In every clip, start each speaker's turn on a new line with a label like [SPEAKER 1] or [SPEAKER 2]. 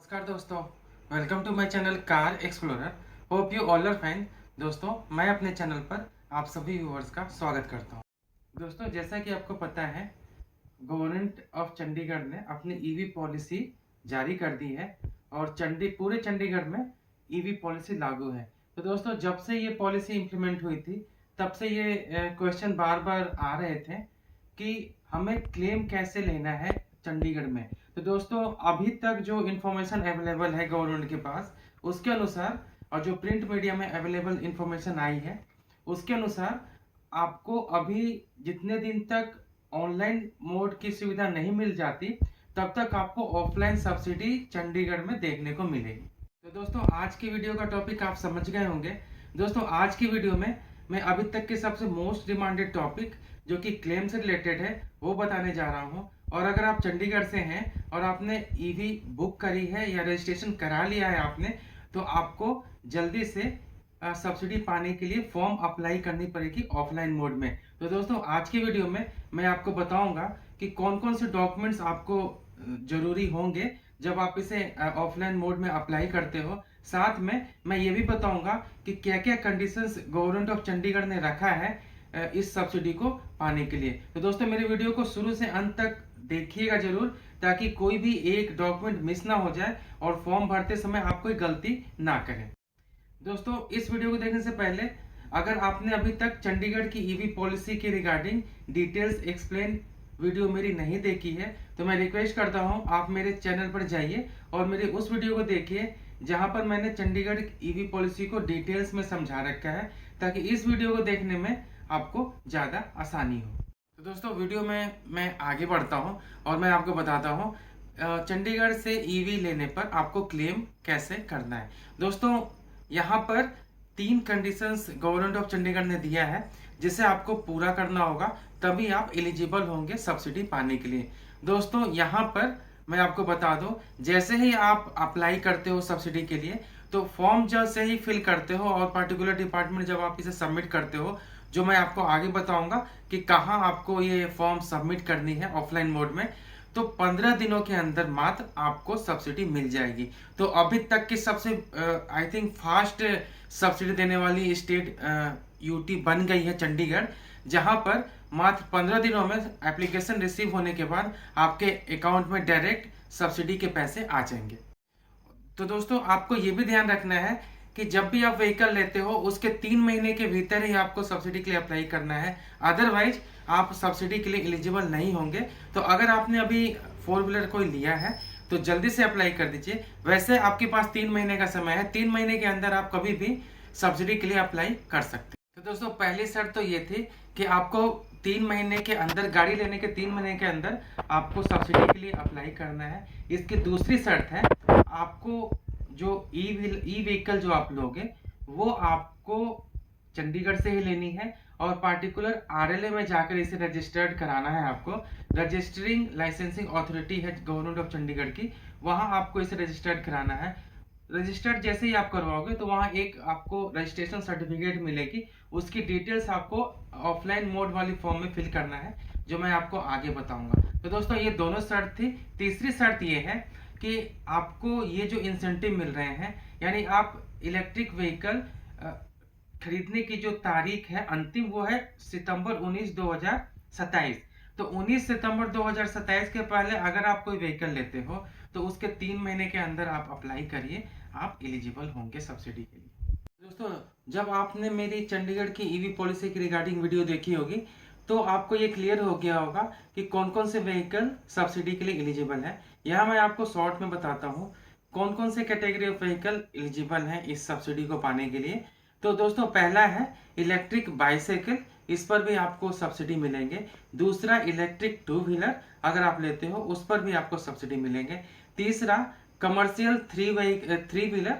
[SPEAKER 1] नमस्कार दोस्तों, welcome to my channel car explorer. Hope you all are fine. दोस्तों, मैं अपने चैनल पर आप सभी व्यूअर्स का स्वागत करता हूं। दोस्तों, जैसा कि आपको पता है, गवर्नमेंट ऑफ चंडीगढ़ ने अपनी ईवी पॉलिसी जारी कर दी है और पूरे चंडीगढ़ में ईवी पॉलिसी लागू है। तो दोस्तों, जब से ये पॉलिसी इंप्लीमेंट हुई थी, तब से ये क्वेश्चन बार बार आ रहे थे कि हमें क्लेम कैसे लेना है चंडीगढ़ में। तो दोस्तों, अभी तक जो इन्फॉर्मेशन अवेलेबल है गवर्नमेंट के पास, उसके अनुसार और जो प्रिंट मीडिया में अवेलेबल इन्फॉर्मेशन आई है, उसके अनुसार आपको अभी जितने दिन तक ऑनलाइन मोड की सुविधा नहीं मिल जाती, तब तक आपको ऑफलाइन सब्सिडी चंडीगढ़ में देखने को मिलेगी। तो दोस्तों, आज की वीडियो का टॉपिक आप समझ गए होंगे। दोस्तों, आज की वीडियो में मैं अभी तक के सबसे मोस्ट डिमांडेड टॉपिक, जो कि क्लेम से रिलेटेड है, वो बताने जा रहा हूँ। और अगर आप चंडीगढ़ से हैं और आपने ईवी बुक करी है या रजिस्ट्रेशन करा लिया है आपने, तो आपको जल्दी से सब्सिडी पाने के लिए फॉर्म अप्लाई करनी पड़ेगी ऑफलाइन मोड में। तो दोस्तों, आज की वीडियो में मैं आपको बताऊंगा कि कौन कौन से डॉक्यूमेंट्स आपको जरूरी होंगे जब आप इसे ऑफलाइन मोड में अप्लाई करते हो। साथ में मैं ये भी बताऊंगा कि क्या क्या कंडीशंस गवर्नमेंट ऑफ चंडीगढ़ ने रखा है इस सब्सिडी को पाने के लिए। तो दोस्तों, मेरी वीडियो को शुरू से अंत तक देखिएगा जरूर, ताकि कोई भी एक डॉक्यूमेंट मिस ना हो जाए और फॉर्म भरते समय आप कोई गलती ना करें। दोस्तों, इस वीडियो को देखने से पहले अगर आपने अभी तक चंडीगढ़ की ईवी पॉलिसी के रिगार्डिंग डिटेल्स एक्सप्लेन वीडियो मेरी नहीं देखी है, तो मैं रिक्वेस्ट करता हूं आप मेरे चैनल पर जाइए और मेरे उस वीडियो को देखिए जहां पर मैंने चंडीगढ़ ईवी पॉलिसी को डिटेल्स में समझा रखा है, ताकि इस वीडियो को देखने में आपको ज़्यादा आसानी हो। तो दोस्तों, वीडियो में मैं आगे बढ़ता हूं और मैं आपको बताता हूं चंडीगढ़ से ईवी लेने पर आपको क्लेम कैसे करना है। दोस्तों, यहाँ पर 3 कंडीशंस गवर्नमेंट ऑफ चंडीगढ़ ने दिया है, जिसे आपको पूरा करना होगा, तभी आप एलिजिबल होंगे सब्सिडी पाने के लिए। दोस्तों, यहाँ पर मैं आपको बता दूं, जैसे ही आप अप्लाई करते हो सब्सिडी के लिए, तो फॉर्म जैसे ही फिल करते हो और पर्टिकुलर डिपार्टमेंट जब आप इसे सबमिट करते हो, जो मैं आपको आगे बताऊंगा कि कहाँ आपको ये फॉर्म सबमिट करनी है ऑफलाइन मोड में, तो 15 दिनों के अंदर मात्र आपको सब्सिडी मिल जाएगी। तो अभी तक की सबसे आई थिंक फास्ट सब्सिडी देने वाली स्टेट यूटी बन गई है चंडीगढ़, जहां पर मात्र 15 दिनों में एप्लीकेशन रिसीव होने के बाद आपके अकाउंट में डायरेक्ट सब्सिडी के पैसे आ जाएंगे। तो दोस्तों, आपको ये भी ध्यान रखना है कि जब भी आप व्हीकल लेते हो, उसके 3 महीने के भीतर ही आपको सब्सिडी के लिए अप्लाई करना है, अदरवाइज आप सब्सिडी के लिए एलिजिबल नहीं होंगे। तो अगर आपने अभी 4 व्हीलर कोई लिया है, तो जल्दी से अप्लाई कर दीजिए। वैसे आपके पास 3 महीने का समय है, 3 महीने के अंदर आप कभी भी सब्सिडी के लिए अप्लाई कर सकते हैं। तो दोस्तों, पहली शर्त तो ये थी कि आपको 3 महीने के अंदर, गाड़ी लेने के 3 महीने के अंदर आपको सब्सिडी के लिए अप्लाई करना है। इसकी दूसरी शर्त है, आपको जो ई व्हीकल जो आप लोगे, वो आपको चंडीगढ़ से ही लेनी है और पार्टिकुलर आरएलए में जाकर इसे रजिस्टर्ड कराना है। आपको रजिस्टरिंग लाइसेंसिंग अथॉरिटी है गवर्नमेंट ऑफ चंडीगढ़ की, वहां आपको इसे रजिस्टर्ड कराना है। रजिस्टर्ड जैसे ही आप करवाओगे, तो वहां एक आपको रजिस्ट्रेशन सर्टिफिकेट मिलेगी, उसकी डिटेल्स आपको ऑफलाइन मोड वाली फॉर्म में फिल करना है, जो मैं आपको आगे बताऊंगा। तो दोस्तों, ये दोनों शर्त थी। तीसरी शर्त ये है कि आपको ये जो इंसेंटिव मिल रहे हैं, यानी आप इलेक्ट्रिक व्हीकल खरीदने की जो तारीख है अंतिम, वो है सितंबर 19 2027। तो 19 सितंबर 2027 के पहले अगर आप कोई व्हीकल लेते हो, तो उसके 3 महीने के अंदर आप अप्लाई करिए, आप एलिजिबल होंगे सब्सिडी के लिए। दोस्तों, जब आपने मेरी चंडीगढ़ की ईवी पॉलिसी की रिगार्डिंग वीडियो देखी होगी, तो आपको ये क्लियर हो गया होगा कि कौन कौन से व्हीकल सब्सिडी के लिए एलिजिबल है। यहाँ मैं आपको शॉर्ट में बताता हूँ कौन कौन से कैटेगरी ऑफ व्हीकल एलिजिबल हैं इस सब्सिडी को पाने के लिए। तो दोस्तों, पहला है इलेक्ट्रिक बाइसाइकिल, इस पर भी आपको सब्सिडी मिलेंगे। दूसरा, इलेक्ट्रिक 2 व्हीलर अगर आप लेते हो, उस पर भी आपको सब्सिडी मिलेंगे। तीसरा, कमर्शियल 3 व्हीलर,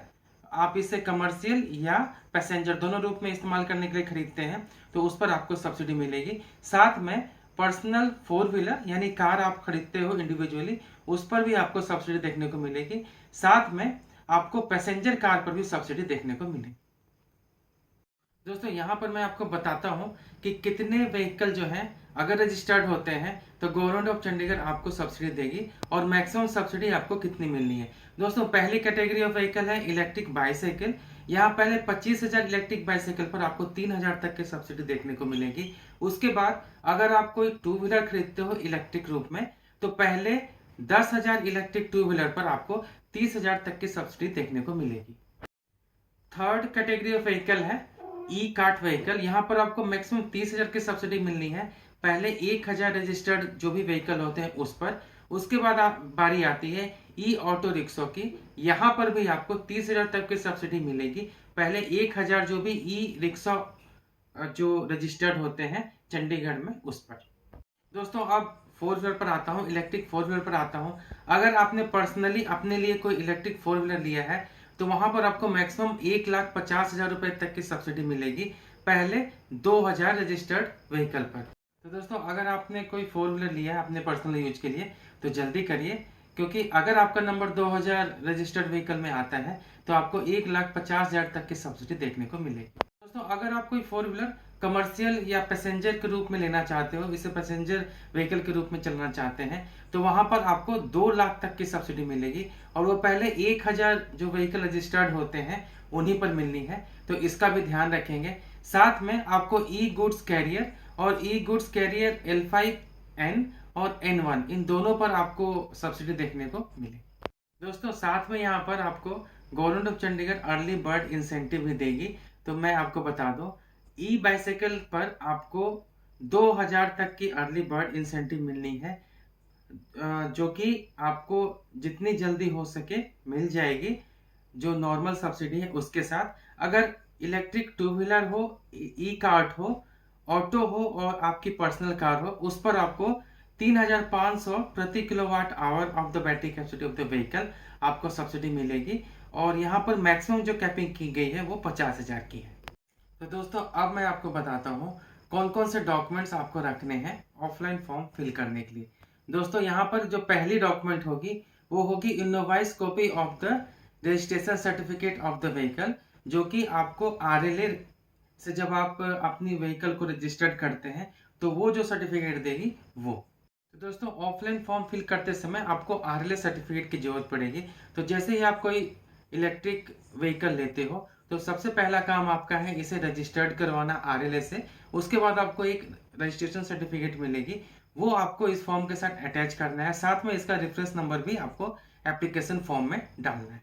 [SPEAKER 1] आप इसे कमर्शियल या पैसेंजर दोनों रूप में इस्तेमाल करने के लिए खरीदते हैं, तो उस पर आपको सब्सिडी मिलेगी। साथ में पर्सनल 4 व्हीलर, यानी कार आप खरीदते हो इंडिविजुअली, उस पर भी आपको सब्सिडी देखने को मिलेगी। साथ में आपको पैसेंजर कार पर भी सब्सिडी देखने को मिलेगी। दोस्तों, यहाँ पर मैं आपको बताता हूँ कि कितने व्हीकल जो हैं अगर रजिस्टर्ड होते हैं, तो गवर्नमेंट ऑफ चंडीगढ़ आपको सब्सिडी देगी और मैक्सिमम सब्सिडी आपको कितनी मिलनी है। दोस्तों पहली कैटेगरी ऑफ व्हीकल है इलेक्ट्रिक बाईसाइकिल। यहाँ पहले 25,000 इलेक्ट्रिक बाईसाइकिल पर आपको 3,000 तक की सब्सिडी देखने को मिलेगी। उसके बाद अगर आप कोई टू व्हीलर खरीदते हो इलेक्ट्रिक रूप में तो पहले 10,000 इलेक्ट्रिक टू व्हीलर पर आपको 30,000 तक की सब्सिडी देखने को मिलेगी। थर्ड कैटेगरी ऑफ व्हीकल है ई कार्ट व्हीकल। यहाँ पर आपको मैक्सिमम 30,000 की सब्सिडी मिलनी है। पहले 1,000 रजिस्टर्ड जो भी व्हीकल होते हैं उस पर। उसके बाद बारी आती है ई ऑटो रिक्शा की। यहाँ पर भी आपको 30,000 तक की सब्सिडी मिलेगी। पहले 1,000 जो भी ई रिक्शा जो रजिस्टर्ड होते हैं चंडीगढ़ में उस पर। दोस्तों अब फोर व्हीलर पर आता हूँ, इलेक्ट्रिक फोर व्हीलर पर आता हूँ। अगर आपने पर्सनली अपने लिए कोई इलेक्ट्रिक फोर व्हीलर लिया है तो वहां पर आपको मैक्सिमम 1,50,000 रुपए तक की सब्सिडी मिलेगी, पहले 2,000 रजिस्टर्ड व्हीकल पर। तो दोस्तों अगर आपने कोई फोर व्हीलर लिया है अपने पर्सनल यूज के लिए तो जल्दी करिए, क्योंकि अगर आपका नंबर 2,000 रजिस्टर्ड व्हीकल में आता है तो आपको 1,50,000 तक की सब्सिडी देखने को मिलेगी। दोस्तों अगर आप कोई फोर व्हीलर कमर्शियल या पैसेंजर के रूप में लेना चाहते हो, इसे पैसेंजर व्हीकल के रूप में चलना चाहते हैं तो वहां पर आपको 2 लाख तक की सब्सिडी मिलेगी, और वो पहले 1,000 जो व्हीकल रजिस्टर्ड होते हैं उन्हीं पर मिलनी है, तो इसका भी ध्यान रखेंगे। साथ में आपको ई गुड्स कैरियर और ई गुड्स कैरियर L5N और N1 इन दोनों पर आपको सब्सिडी देखने को मिले। दोस्तों साथ में यहाँ पर आपको government of Chandigarh early bird incentive भी देगी। तो मैं आपको बता दूं, ई बाइसाइकिल पर आपको 2,000 तक की अर्ली बर्ड इंसेंटिव मिलनी है, जो कि आपको जितनी जल्दी हो सके मिल जाएगी, जो नॉर्मल सब्सिडी है उसके साथ। अगर इलेक्ट्रिक टू व्हीलर हो, ई कार्ट हो, ऑटो हो और आपकी पर्सनल कार हो, उस पर आपको 3,500 प्रति kilowatt hour of the battery capacity of the vehicle आपको सब्सिडी मिलेगी, और यहाँ पर मैक्सिमम जो कैपिंग की गई है वो 50,000 की है। तो दोस्तों अब मैं आपको बताता हूँ कौन कौन से डॉक्यूमेंट्स आपको रखने हैं ऑफलाइन फॉर्म फिल करने के लिए। दोस्तों यहाँ पर जो पहली डॉक्यूमेंट होगी वो होगी invoice copy of the registration certificate of the vehicle, जो कि आपको RLA से जब आप अपनी व्हीकल को रजिस्टर्ड करते हैं तो वो जो सर्टिफिकेट देगी वो। तो दोस्तों ऑफलाइन फॉर्म फिल करते समय आपको RLA सर्टिफिकेट की जरूरत पड़ेगी। तो जैसे ही आप कोई इलेक्ट्रिक व्हीकल लेते हो तो सबसे पहला काम आपका है इसे रजिस्टर्ड करवाना RLA से। उसके बाद आपको एक रजिस्ट्रेशन सर्टिफिकेट मिलेगी, वो आपको इस फॉर्म के साथ अटैच करना है। साथ में इसका रेफरेंस नंबर भी आपको एप्लीकेशन फॉर्म में डालना है।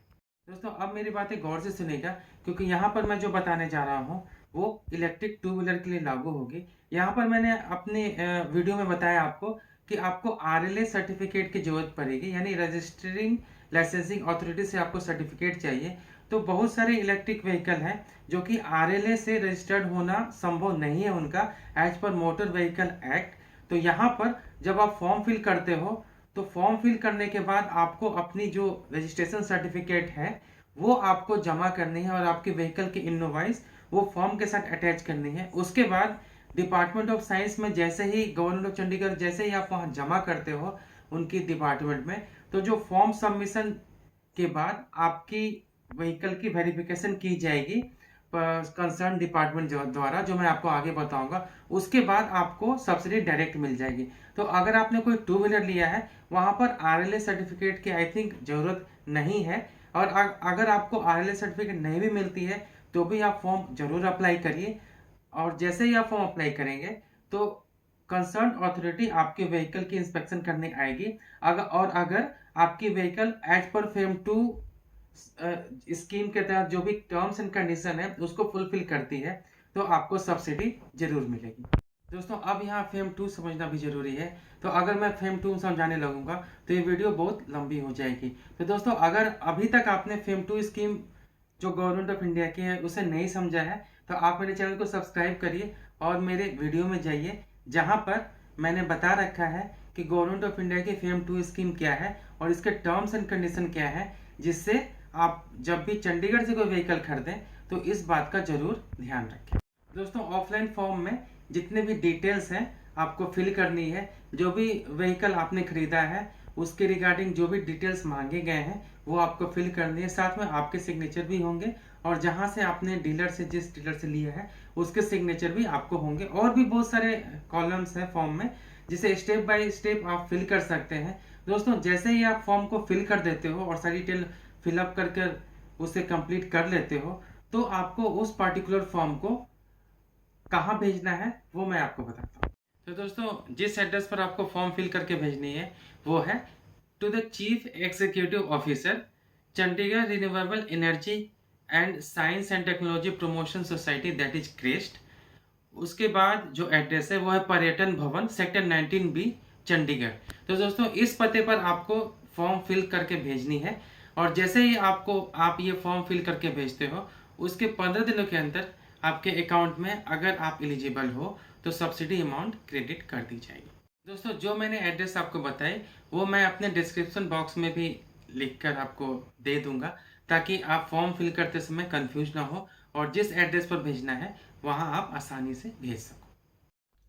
[SPEAKER 1] दोस्तों अब मेरी बातें गौर से सुनिएगा, क्योंकि यहाँ पर मैं जो बताने जा रहा हूँ वो इलेक्ट्रिक टू व्हीलर के लिए लागू होगी। यहाँ पर मैंने अपने वीडियो में बताया आपको कि आपको RLA सर्टिफिकेट की जरूरत पड़ेगी, यानी रजिस्टरिंग लाइसेंसिंग अथॉरिटी से आपको सर्टिफिकेट चाहिए। तो बहुत सारे इलेक्ट्रिक व्हीकल हैं जो कि RLA से रजिस्टर्ड होना संभव नहीं है उनका, as per motor vehicle act. तो यहाँ पर जब आप फॉर्म फिल करते हो तो फॉर्म फिल करने के बाद आपको अपनी जो रजिस्ट्रेशन सर्टिफिकेट है वो आपको जमा करनी है, और आपके व्हीकल की इनवॉइस वो फॉर्म के साथ अटैच करनी है। उसके बाद डिपार्टमेंट ऑफ साइंस में जैसे ही गवर्नमेंट ऑफ चंडीगढ़ जैसे ही आप वहाँ जमा करते हो उनकी डिपार्टमेंट में, तो जो फॉर्म सबमिशन के बाद आपकी व्हीकल की वेरिफिकेशन की जाएगी कंसर्न डिपार्टमेंट द्वारा, जो मैं आपको आगे बताऊंगा। उसके बाद आपको सब्सिडी डायरेक्ट मिल जाएगी। तो अगर आपने कोई टू व्हीलर लिया है वहां पर RLA सर्टिफिकेट की आई थिंक जरूरत नहीं है, और अगर आपको RLA सर्टिफिकेट नहीं भी मिलती है तो भी आप फॉर्म जरूर अप्लाई करिए। और जैसे ही आप फॉर्म अप्लाई करेंगे तो कंसर्न अथॉरिटी आपके व्हीकल की इंस्पेक्शन करने आएगी। अगर आपकी vehicle as per FAME 2 scheme के तहत जो भी टर्म्स एंड कंडीशन है उसको फुलफिल करती है तो आपको सब्सिडी जरूर मिलेगी। दोस्तों अब यहाँ फेम 2 समझना भी जरूरी है। तो अगर मैं फेम 2 समझाने लगूंगा तो ये वीडियो बहुत लंबी हो जाएगी। तो दोस्तों अगर अभी तक आपने फेम 2 स्कीम जो गवर्नमेंट ऑफ इंडिया की है उसे नहीं समझा है तो आप मेरे चैनल को सब्सक्राइब करिए और मेरे वीडियो में जाइए, जहाँ पर मैंने बता रखा है कि गवर्नमेंट ऑफ इंडिया की फेम 2 स्कीम क्या है और इसके टर्म्स एंड कंडीशन क्या है, जिससे आप जब भी चंडीगढ़ से कोई व्हीकल खरीदें तो इस बात का जरूर ध्यान रखें। दोस्तों ऑफलाइन फॉर्म में जितने भी डिटेल्स हैं आपको फिल करनी है। जो भी व्हीकल आपने खरीदा है उसके रिगार्डिंग जो भी डिटेल्स मांगे गए हैं वो आपको फिल करनी है। साथ में आपके सिग्नेचर भी होंगे, और जहां से आपने जिस डीलर से लिया है उसके सिग्नेचर भी आपको होंगे। और भी बहुत सारे कॉलम्स हैं फॉर्म में जिसे स्टेप बाय स्टेप आप फिल कर सकते हैं। दोस्तों जैसे ही आप फॉर्म को फिल कर देते हो और सारी डिटेल फिलअप कर कर उसे कंप्लीट कर लेते हो, तो आपको उस पर्टिकुलर फॉर्म को कहाँ भेजना है वो मैं आपको बताता हूँ। तो दोस्तों जिस एड्रेस पर आपको फॉर्म फिल करके भेजनी है वो है to the chief executive officer, Chandigarh renewable energy and science and technology promotion society, that is CREST. उसके बाद जो एड्रेस है वो है पर्यटन भवन, सेक्टर 19B, चंडीगढ़। तो दोस्तों इस पते पर आपको फॉर्म फिल करके भेजनी है, और जैसे ही आप ये फॉर्म फिल करके भेजते हो उसके 15 दिनों के अंदर आपके अकाउंट में, अगर आप एलिजिबल हो, तो सब्सिडी अमाउंट क्रेडिट कर दी जाएगी। दोस्तों जो मैंने एड्रेस आपको बताए वो मैं अपने डिस्क्रिप्शन बॉक्स में भी लिखकर आपको दे दूंगा, ताकि आप फॉर्म फिल करते समय कंफ्यूज ना हो और जिस एड्रेस पर भेजना है वहां आप आसानी से भेज सको।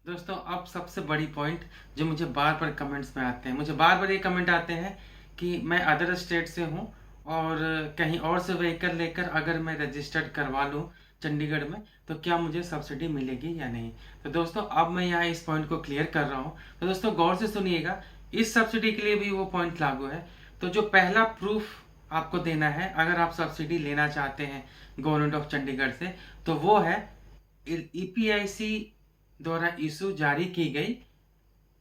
[SPEAKER 1] दोस्तों अब सबसे बड़ी पॉइंट जो मुझे बार बार कमेंट्स में आते हैं, मुझे बार बार ये कमेंट आते हैं कि मैं अदर स्टेट से हूँ और कहीं और से व्हीकल लेकर अगर मैं रजिस्टर्ड करवा लूँ चंडीगढ़ में, तो क्या मुझे सब्सिडी मिलेगी या नहीं। तो दोस्तों अब मैं यहाँ इस पॉइंट को क्लियर कर रहा हूँ, तो दोस्तों गौर से सुनिएगा, इस सब्सिडी के लिए भी वो पॉइंट लागू है। तो जो पहला प्रूफ आपको देना है अगर आप सब्सिडी लेना चाहते हैं गवर्नमेंट ऑफ चंडीगढ़ से, तो वो है EPIC द्वारा इशू जारी की गई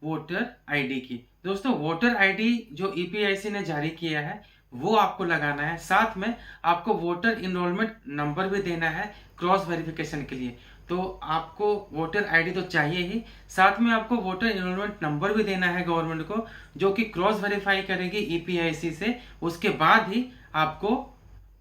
[SPEAKER 1] वोटर आईडी की। दोस्तों वोटर आईडी जो EPIC ने जारी किया है वो आपको लगाना है, साथ में आपको वोटर इनरोलमेंट नंबर भी देना है क्रॉस वेरिफिकेशन के लिए। तो आपको वोटर आईडी तो चाहिए ही, साथ में आपको वोटर इनरोलमेंट नंबर भी देना है गवर्नमेंट को, जो कि क्रॉस वेरीफाई करेगी EPIC से, उसके बाद ही आपको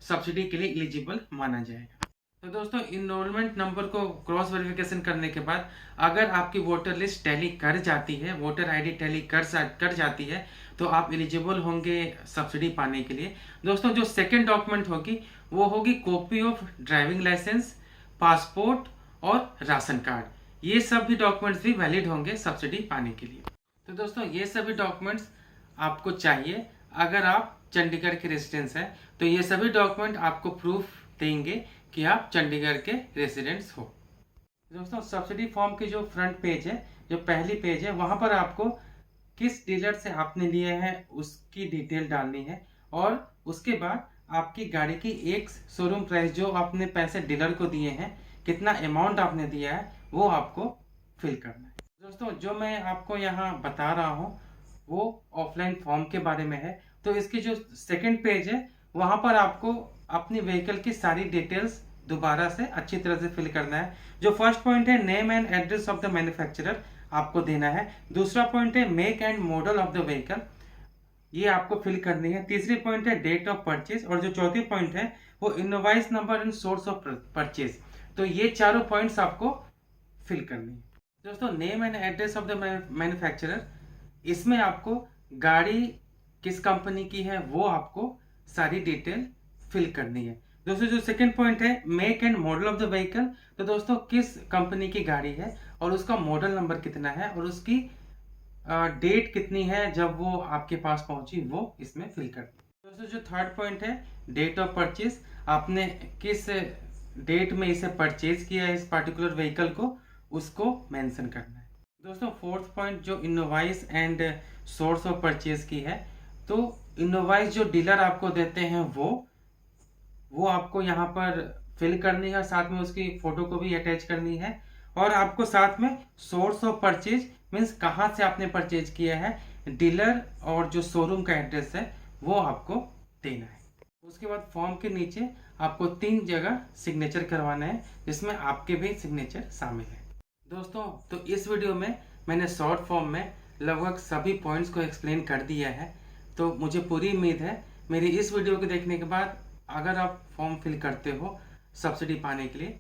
[SPEAKER 1] सब्सिडी के लिए एलिजिबल माना जाएगा। तो दोस्तों इनरोलमेंट नंबर को क्रॉस वेरिफिकेशन करने के बाद अगर आपकी वोटर लिस्ट टैली कर जाती है, वोटर आईडी टैली कर जाती है, तो आप एलिजिबल होंगे सब्सिडी पाने के लिए। दोस्तों जो सेकंड डॉक्यूमेंट होगी वो होगी copy of driving licence, passport और राशन कार्ड। ये सभी डॉक्यूमेंट्स भी वैलिड होंगे सब्सिडी पाने के लिए। तो दोस्तों ये सभी डॉक्यूमेंट्स आपको चाहिए अगर आप चंडीगढ़ के रेजिडेंट्स हैं, तो ये सभी डॉक्यूमेंट आपको प्रूफ देंगे कि आप चंडीगढ़ के रेजिडेंट्स हो। दोस्तों सब्सिडी फॉर्म की जो फ्रंट पेज है, जो पहली पेज है, वहां पर आपको किस डीलर से आपने लिए हैं उसकी डिटेल डालनी है, और उसके बाद आपकी गाड़ी की एक शोरूम प्राइस जो आपने पैसे डीलर को दिए हैं, कितना अमाउंट आपने दिया है, वो आपको फिल करना है। दोस्तों जो मैं आपको यहाँ बता रहा हूँ वो ऑफलाइन फॉर्म के बारे में है। तो इसकी जो सेकंड पेज है वहां पर आपको अपनी व्हीकल की सारी डिटेल्स दोबारा से अच्छी तरह से फिल करना है। जो फर्स्ट पॉइंट है name and address of the manufacturer आपको देना है। दूसरा पॉइंट है make and model of the vehicle, ये आपको फिल करनी है। तीसरी पॉइंट है डेट ऑफ परचेज, और जो चौथी पॉइंट है वो invoice number and source of purchase. तो ये चारों पॉइंट्स आपको फिल करनी है। दोस्तों name and address of the manufacturer, इसमें आपको गाड़ी किस कंपनी की है वो आपको सारी डिटेल फिल करनी है। दोस्तों जो सेकंड पॉइंट है make and model of the vehicle, तो दोस्तों किस कंपनी की गाड़ी है और उसका मॉडल नंबर कितना है और उसकी डेट कितनी है जब वो आपके पास पहुंची, वो इसमें फिल कर दो। दोस्तों जो थर्ड पॉइंट है डेट ऑफ परचेज, आपने किस डेट में इसे परचेज किया है इस पर्टिकुलर व्हीकल को, उसको मेंशन करना है। दोस्तों फोर्थ पॉइंट जो invoice and source of purchase की है, तो इनवॉइस जो डीलर आपको देते हैं वो आपको यहाँ पर फिल करनी है, साथ में उसकी फोटो को भी अटैच करनी है, और आपको साथ में सोर्स ऑफ परचेज मीन्स कहाँ से आपने परचेज किया है, डीलर और जो शोरूम का एड्रेस है वो आपको देना है। उसके बाद फॉर्म के नीचे आपको 3 जगह सिग्नेचर करवाना है, जिसमें आपके भी सिग्नेचर शामिल है। दोस्तों तो इस वीडियो में मैंने शॉर्ट फॉर्म में लगभग सभी पॉइंट्स को एक्सप्लेन कर दिया है। तो मुझे पूरी उम्मीद है मेरी इस वीडियो को देखने के बाद अगर आप फॉर्म फिल करते हो सब्सिडी पाने के लिए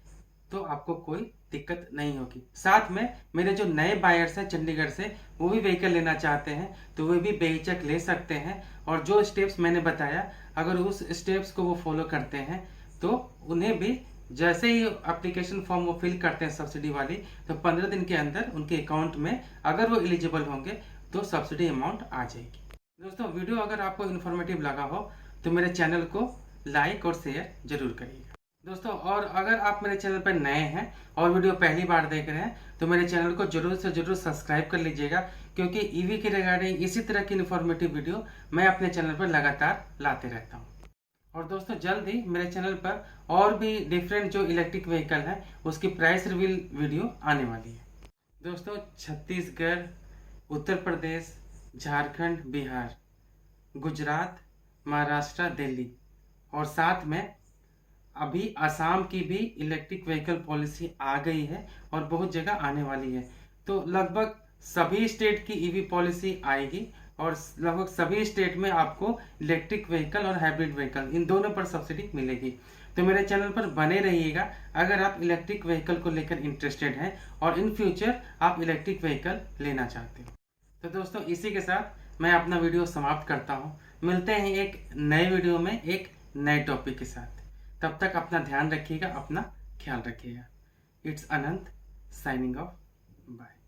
[SPEAKER 1] तो आपको कोई दिक्कत नहीं होगी। साथ में मेरे जो नए बायर्स हैं चंडीगढ़ से, वो भी व्हीकल लेना चाहते हैं तो वे भी बेहिचक ले सकते हैं, और जो स्टेप्स मैंने बताया अगर उस स्टेप्स को वो फॉलो करते हैं तो उन्हें भी जैसे ही एप्लीकेशन फॉर्म वो फिल करते हैं सब्सिडी वाली, तो 15 दिन के अंदर उनके अकाउंट में अगर वो एलिजिबल होंगे तो सब्सिडी अमाउंट आ जाएगी। दोस्तों वीडियो अगर आपको इन्फॉर्मेटिव लगा हो तो मेरे चैनल को लाइक और शेयर जरूर करिएगा। दोस्तों और अगर आप मेरे चैनल पर नए हैं और वीडियो पहली बार देख रहे हैं तो मेरे चैनल को जरूर से जरूर सब्सक्राइब कर लीजिएगा, क्योंकि ईवी के रिगार्डिंग इसी तरह की इन्फॉर्मेटिव वीडियो मैं अपने चैनल पर लगातार लाते रहता हूँ। और दोस्तों जल्द ही मेरे चैनल पर और भी डिफरेंट जो इलेक्ट्रिक व्हीकल है उसकी प्राइस रिवील वीडियो आने वाली है। दोस्तों छत्तीसगढ़, उत्तर प्रदेश, झारखंड, बिहार, गुजरात, महाराष्ट्र, दिल्ली और साथ में अभी असम की भी इलेक्ट्रिक व्हीकल पॉलिसी आ गई है और बहुत जगह आने वाली है। तो लगभग सभी स्टेट की ईवी पॉलिसी आएगी और लगभग सभी स्टेट में आपको इलेक्ट्रिक व्हीकल और हाइब्रिड व्हीकल इन दोनों पर सब्सिडी मिलेगी। तो मेरे चैनल पर बने रहिएगा अगर आप इलेक्ट्रिक व्हीकल को लेकर इंटरेस्टेड हैं और इन फ्यूचर आप इलेक्ट्रिक व्हीकल लेना चाहते हो। तो दोस्तों इसी के साथ मैं अपना वीडियो समाप्त करता हूँ। मिलते हैं एक नए वीडियो में एक नए टॉपिक के साथ। तब तक अपना ध्यान रखिएगा, अपना ख्याल रखिएगा। It's Anant signing off. Bye.